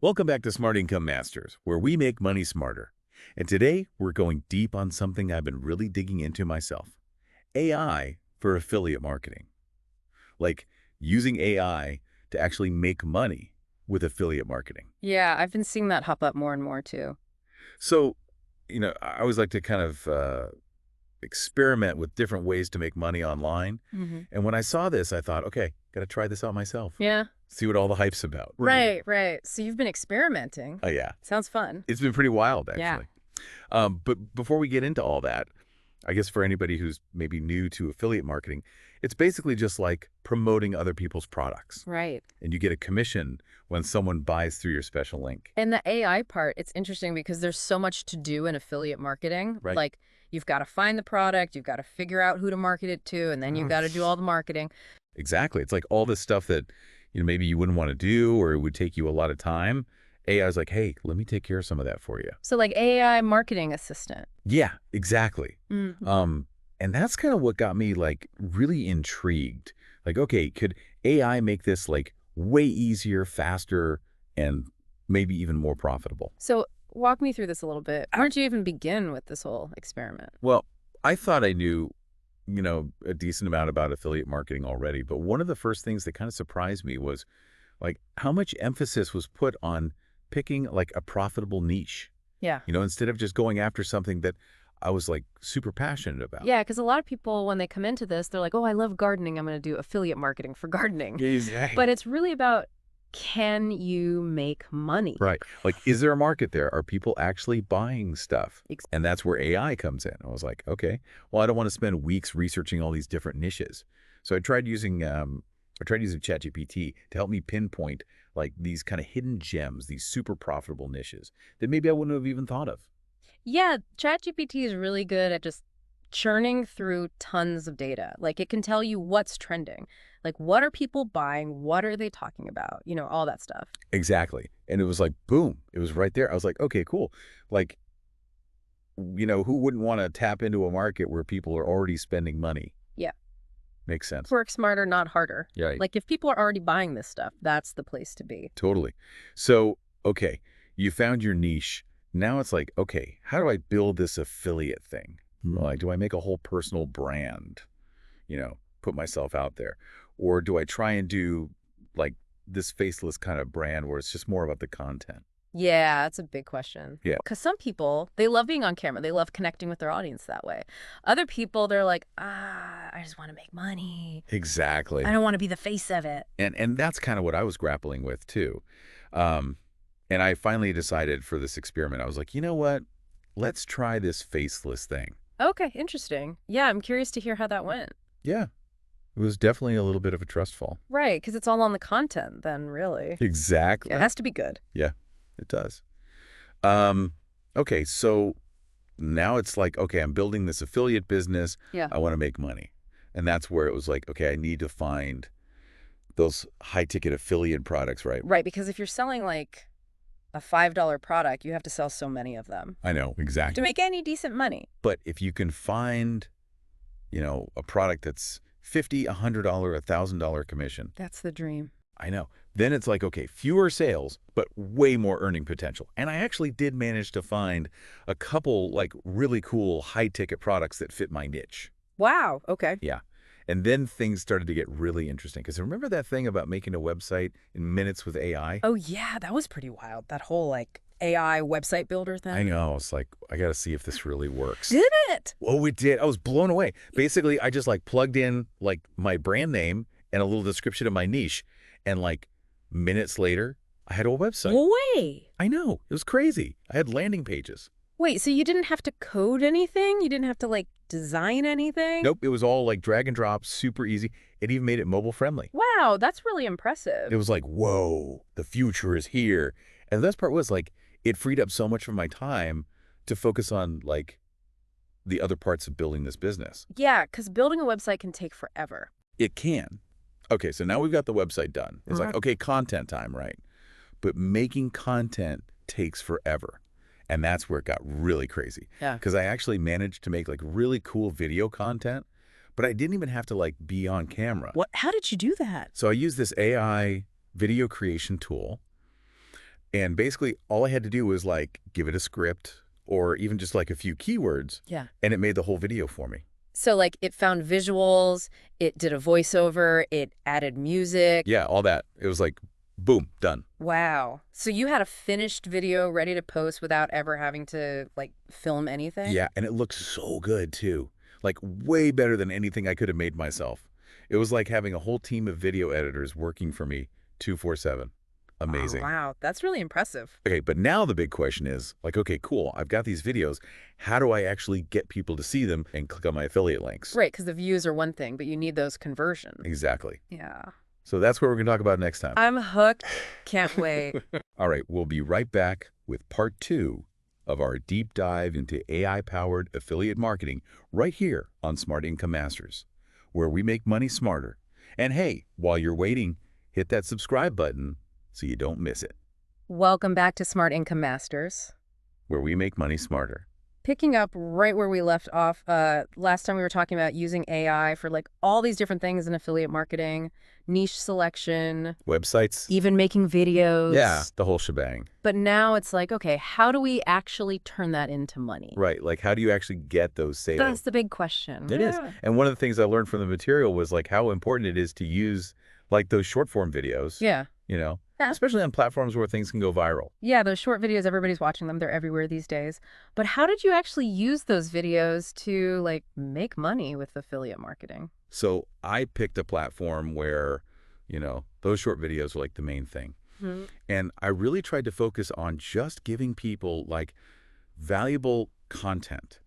Welcome back to Smart Income Masters, where we make money smarter. And today, we're going deep on something I've been really digging into myself. AI for affiliate marketing. Like using AI to actually make money with affiliate marketing. Yeah, I've been seeing that hop up more and more too. So, I always like to kind of experiment with different ways to make money online. And when I saw this, I thought, okay, got to try this out myself. Yeah. See what all the hype's about. Right. So you've been experimenting. Oh, yeah. Sounds fun. It's been pretty wild, Yeah. actually. But before we get into all that, I guess for anybody who's maybe new to affiliate marketing, it's basically just like promoting other people's products. Right. And you get a commission when someone buys through your special link. And the AI part, it's interesting because there's so much to do in affiliate marketing. Right. Like you've got to find the product, you've got to figure out who to market it to, and then you've got to do all the marketing. Exactly. It's like all this stuff that, maybe you wouldn't want to do or it would take you a lot of time. AI is like, hey, let me take care of some of that for you. So like AI marketing assistant. Yeah, exactly. Mm. And that's kind of what got me like really intrigued. Like, okay, could AI make this like way easier, faster, and maybe even more profitable? So walk me through this a little bit. Where'd you even begin with this whole experiment? Well, I thought I knew, a decent amount about affiliate marketing already, but one of the first things that kind of surprised me was like how much emphasis was put on picking like a profitable niche, Yeah. instead of just going after something that I was like super passionate about. Yeah, because a lot of people, when they come into this, they're like, oh, I love gardening. I'm going to do affiliate marketing for gardening. Exactly. But it's really about, can you make money? Right. Like, is there a market there? Are people actually buying stuff? Ex- And that's where AI comes in. I was like, okay, well, I don't want to spend weeks researching all these different niches. So I tried using ChatGPT to help me pinpoint like these kind of hidden gems, these super profitable niches that maybe I wouldn't have even thought of. Yeah, ChatGPT is really good at just churning through tons of data. Like it can tell you what's trending. Like what are people buying? What are they talking about? All that stuff. Exactly. And it was like, boom, it was right there. I was like, okay, cool. Like, who wouldn't want to tap into a market where people are already spending money? Yeah. Makes sense. Work smarter, not harder. Yeah. Like if people are already buying this stuff, that's the place to be. Totally. So, okay, you found your niche. Now it's like, okay, how do I build this affiliate thing? Like, do I make a whole personal brand, put myself out there? Or do I try and do like this faceless kind of brand where it's just more about the content? Yeah, that's a big question. Yeah. Because some people, they love being on camera. They love connecting with their audience that way. Other people, they're like, I just want to make money. Exactly. I don't want to be the face of it. And that's kind of what I was grappling with too. And I finally decided for this experiment, I was like, you know what? Let's try this faceless thing. Okay, interesting. Yeah, I'm curious to hear how that went. Yeah, it was definitely a little bit of a trust fall. Right, because it's all on the content then, really. Exactly. It has to be good. Yeah, it does. Okay, so now it's like, okay, I'm building this affiliate business. Yeah. I want to make money. And that's where it was like, okay, I need to find those high-ticket affiliate products, right? Right, because if you're selling like a $5 product, you have to sell so many of them I know, exactly. to make any decent money. But if you can find, a product that's $50, $100, $1,000 commission, That's the dream. I know. Then it's like, okay, fewer sales, but way more earning potential. And I actually did manage to find a couple like really cool high-ticket products that fit my niche. Wow, okay. Yeah. And then things started to get really interesting. Because remember that thing about making a website in minutes with AI? Oh, yeah, that was pretty wild. That whole like AI website builder thing. I know. It's like, I got to see if this really works. Did it? Oh, it did. I was blown away. Basically, I just like plugged in like my brand name and a little description of my niche. And like minutes later, I had a website. No way. I know. It was crazy. I had landing pages. Wait, so you didn't have to code anything? You didn't have to like design anything? Nope. It was all like drag and drop, super easy. It even made it mobile friendly. Wow, that's really impressive. It was like, whoa, the future is here. And the best part was like, it freed up so much of my time to focus on like the other parts of building this business. Yeah, because building a website can take forever. It can. Okay, so now we've got the website done. It's like, okay, content time, right? But making content takes forever. And that's where it got really crazy. Yeah. Because I actually managed to make like really cool video content, but I didn't even have to like be on camera. What? How did you do that? So I used this AI video creation tool. And basically, all I had to do was like give it a script or even just like a few keywords, Yeah. and it made the whole video for me. So, like, it found visuals, it did a voiceover, it added music. Yeah, all that. It was like, boom, done. Wow. So you had a finished video ready to post without ever having to, like, film anything? Yeah, and it looked so good too. Like way better than anything I could have made myself. It was like having a whole team of video editors working for me 24/7. Oh, Amazing. wow. That's really impressive. Okay, but now the big question is, like, okay, cool, I've got these videos. How do I actually get people to see them and click on my affiliate links? Right, because the views are one thing, but you need those conversions. Exactly. Yeah. So that's what we're going to talk about next time. I'm hooked. Can't wait. All right, we'll be right back with part 2 of our deep dive into AI-powered affiliate marketing right here on Smart Income Masters, where we make money smarter. And hey, while you're waiting, hit that subscribe button so you don't miss it, Welcome back to Smart Income Masters. where we make money smarter. Picking up right where we left off, last time we were talking about using AI for like all these different things in affiliate marketing, niche selection, Websites? even making videos. Yeah, the whole shebang. But now it's like, okay, how do we actually turn that into money? Right, like how do you actually get those sales? That's the big question. It is. And one of the things I learned from the material was like how important it is to use like those short form videos, Yeah. Yeah. Yeah. Especially on platforms where things can go viral. Yeah, those short videos, everybody's watching them. They're everywhere these days. But how did you actually use those videos to like make money with affiliate marketing? So I picked a platform where, those short videos were like the main thing. Hmm. And I really tried to focus on just giving people like valuable content,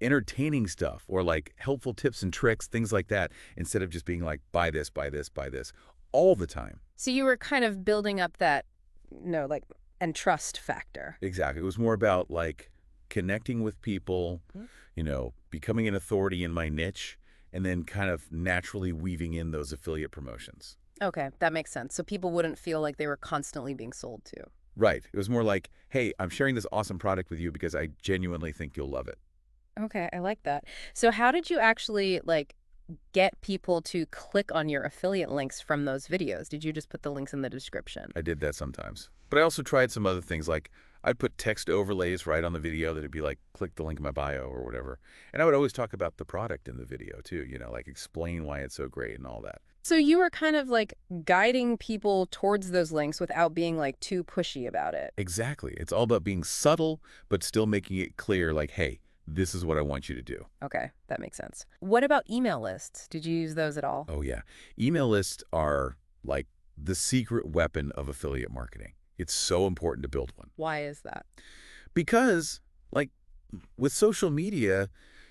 entertaining stuff or like helpful tips and tricks, things like that, instead of just being like, buy this, buy this, buy this all the time. So you were kind of building up that, like, and trust factor. Exactly. It was more about like connecting with people, becoming an authority in my niche, and then kind of naturally weaving in those affiliate promotions. Okay, that makes sense. So people wouldn't feel like they were constantly being sold to. Right. It was more like, hey, I'm sharing this awesome product with you because I genuinely think you'll love it. Okay, I like that. So how did you actually, like, get people to click on your affiliate links from those videos? Did you just put the links in the description? I did that sometimes. But I also tried some other things like I'd put text overlays right on the video that'd be like, click the link in my bio or whatever. And I would always talk about the product in the video too, like explain why it's so great and all that. So you were kind of like guiding people towards those links without being like too pushy about it. Exactly. It's all about being subtle, but still making it clear like, hey, this is what I want you to do. Okay, that makes sense. What about email lists? Did you use those at all? Oh, yeah. Email lists are like the secret weapon of affiliate marketing. It's so important to build one. Why is that? Because, like, with social media,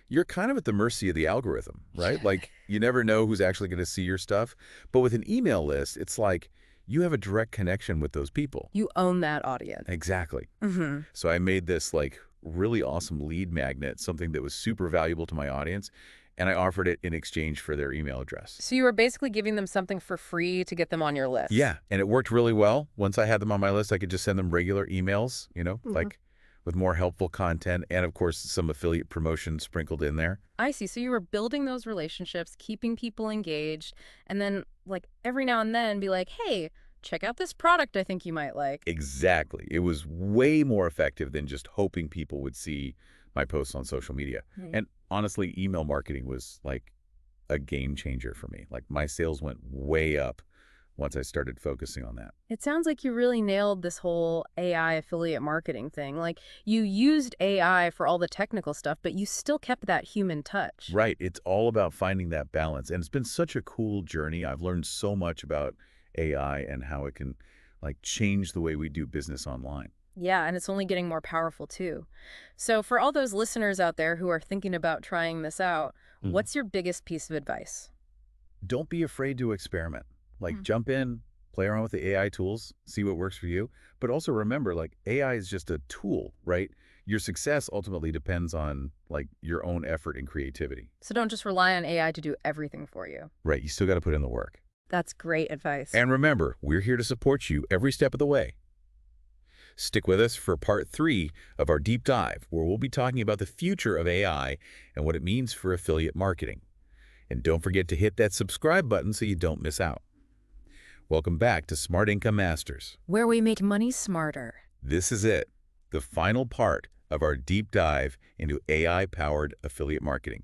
you're kind of at the mercy of the algorithm, right? Like, you never know who's actually going to see your stuff. But with an email list, it's like you have a direct connection with those people. You own that audience. Exactly. Mm-hmm. So I made this, like, really awesome lead magnet, something that was super valuable to my audience, and I offered it in exchange for their email address. So you were basically giving them something for free to get them on your list. Yeah, and it worked really well. Once I had them on my list, I could just send them regular emails, like with more helpful content and, of course, some affiliate promotion sprinkled in there. I see. So you were building those relationships, keeping people engaged, and then, like, every now and then be like, hey, check out this product I think you might like. Exactly. It was way more effective than just hoping people would see my posts on social media. And honestly, email marketing was like a game changer for me. Like my sales went way up once I started focusing on that. It sounds like you really nailed this whole AI affiliate marketing thing. Like, you used AI for all the technical stuff, but you still kept that human touch. Right. It's all about finding that balance. And it's been such a cool journey. I've learned so much about AI and how it can like change the way we do business online. Yeah, and it's only getting more powerful too. So for all those listeners out there who are thinking about trying this out, what's your biggest piece of advice? Don't be afraid to experiment. Like Mm. jump in, play around with the AI tools, see what works for you. But also remember, like AI is just a tool, right? Your success ultimately depends on like your own effort and creativity. So don't just rely on AI to do everything for you. Right. You still got to put in the work. That's great advice. And remember, we're here to support you every step of the way. Stick with us for part 3 of our deep dive, where we'll be talking about the future of AI and what it means for affiliate marketing. And don't forget to hit that subscribe button so you don't miss out. Welcome back to Smart Income Masters. Where we make money smarter. This is it, the final part of our deep dive into AI-powered affiliate marketing.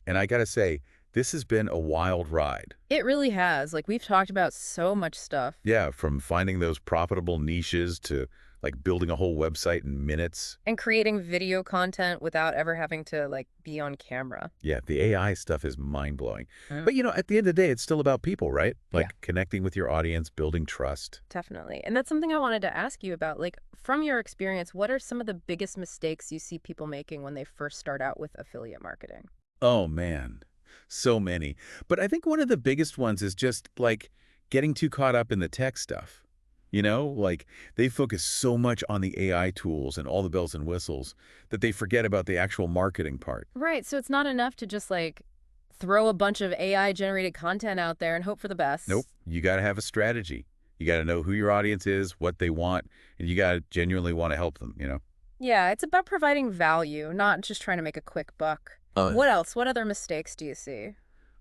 And I gotta say, this has been a wild ride. It really has. Like, we've talked about so much stuff. Yeah, from finding those profitable niches to like building a whole website in minutes. And creating video content without ever having to, like, be on camera. Yeah, the AI stuff is mind-blowing. Mm. But at the end of the day, it's still about people, right? Yeah. Like connecting with your audience, building trust. Definitely. And that's something I wanted to ask you about. Like, from your experience, what are some of the biggest mistakes you see people making when they first start out with affiliate marketing? Oh, man. So many. But I think one of the biggest ones is just like getting too caught up in the tech stuff. Like they focus so much on the AI tools and all the bells and whistles that they forget about the actual marketing part. Right. So it's not enough to just, like, throw a bunch of AI generated content out there and hope for the Nope. best. You got to have a strategy. You got to know who your audience is, what they want, and you got to genuinely want to help them. Yeah, it's about providing value, not just trying to make a quick buck. Oh, What else? What other mistakes do you see?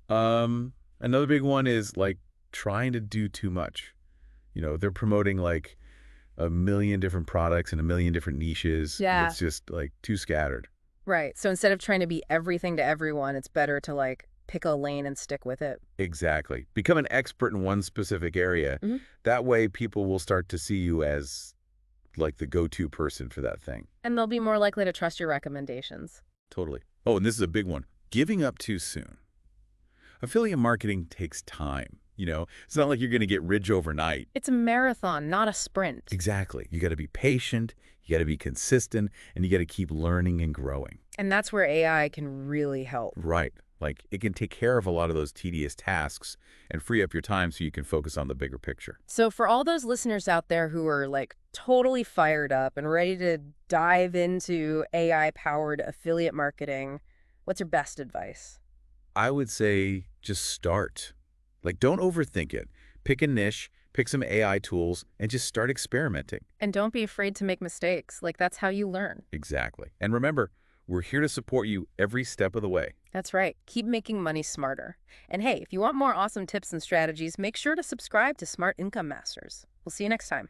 Another big one is like trying to do too much. They're promoting like a million different products and a million different niches. And Yeah. it's just like too scattered. Right. So instead of trying to be everything to everyone, it's better to, like, pick a lane and stick with it. Exactly. Become an expert in one specific area. Mhm. That way people will start to see you as like the go-to person for that thing. And they'll be more likely to trust your recommendations. Totally. Oh, and this is a big one. Giving up too soon. Affiliate marketing takes time. It's not like you're going to get rich overnight. It's a marathon, not a sprint. Exactly. You got to be patient, you got to be consistent, and you got to keep learning and growing. And that's where AI can really help. Right. Like it can take care of a lot of those tedious tasks and free up your time so you can focus on the bigger picture. So for all those listeners out there who are, like, totally fired up and ready to dive into AI-powered affiliate marketing, what's your best advice? I would say just start. Like don't overthink it. Pick a niche, pick some AI tools, and just start experimenting. And don't be afraid to make mistakes. Like, that's how you learn. Exactly. And remember, we're here to support you every step of the way. That's right. Keep making money smarter. And hey, if you want more awesome tips and strategies, make sure to subscribe to Smart Income Masters. We'll see you next time.